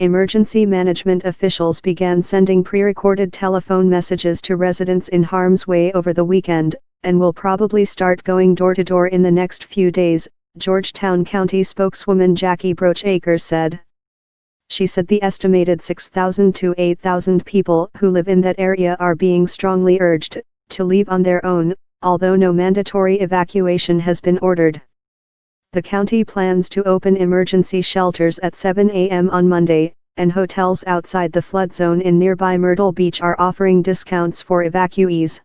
Emergency management officials began sending pre-recorded telephone messages to residents in harm's way over the weekend, and will probably start going door-to-door in the next few days, Georgetown County spokeswoman Jackie Broach-Akers said. She said the estimated 6,000 to 8,000 people who live in that area are being strongly urged to leave on their own, although no mandatory evacuation has been ordered. The county plans to open emergency shelters at 7 a.m. on Monday, and hotels outside the flood zone in nearby Myrtle Beach are offering discounts for evacuees.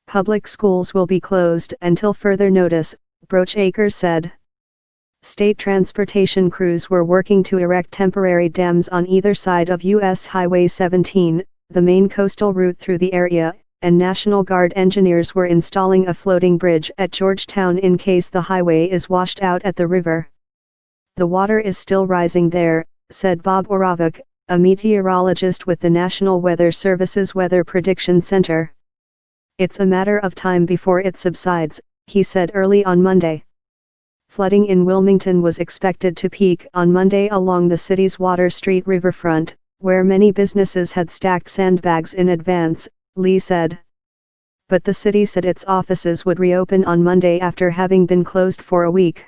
Public schools will be closed until further notice, Broach-Akers said. State transportation crews were working to erect temporary dams on either side of U.S. Highway 17, the main coastal route through the area, and National Guard engineers were installing a floating bridge at Georgetown in case the highway is washed out at the river. The water is still rising there, said Bob Oravec, a meteorologist with the National Weather Service's Weather Prediction Center. It's a matter of time before it subsides, he said early on Monday. Flooding in Wilmington was expected to peak on Monday along the city's Water Street riverfront, where many businesses had stacked sandbags in advance, Lee said. But the city said its offices would reopen on Monday after having been closed for a week.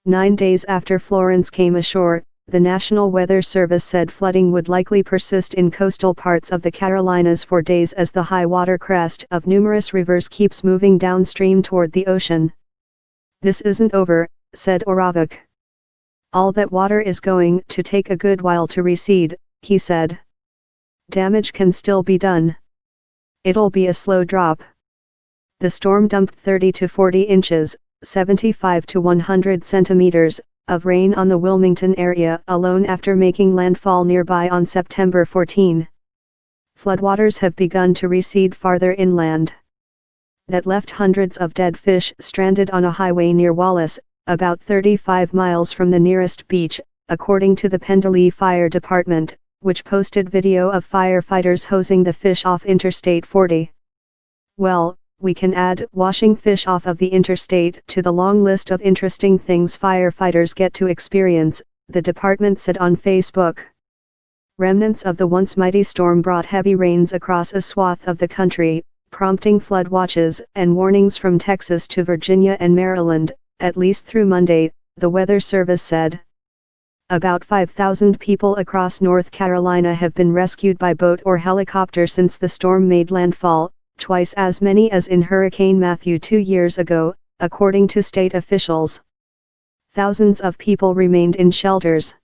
9 days after Florence came ashore, the National Weather Service said flooding would likely persist in coastal parts of the Carolinas for days as the high water crest of numerous rivers keeps moving downstream toward the ocean. This isn't over, said Oravec. All that water is going to take a good while to recede, he said. Damage can still be done. It'll be a slow drop. The storm dumped 30 to 40 inches, 75 to 100 centimeters, of rain on the Wilmington area alone after making landfall nearby on September 14. Floodwaters have begun to recede farther inland. That left hundreds of dead fish stranded on a highway near Wallace, about 35 miles from the nearest beach, according to the Pendalee Fire Department, which posted video of firefighters hosing the fish off Interstate 40. Well, we can add washing fish off of the interstate to the long list of interesting things firefighters get to experience, the department said on Facebook. Remnants of the once mighty storm brought heavy rains across a swath of the country, prompting flood watches and warnings from Texas to Virginia and Maryland, at least through Monday, the Weather Service said. About 5,000 people across North Carolina have been rescued by boat or helicopter since the storm made landfall, twice as many as in Hurricane Matthew 2 years ago, according to state officials. Thousands of people remained in shelters.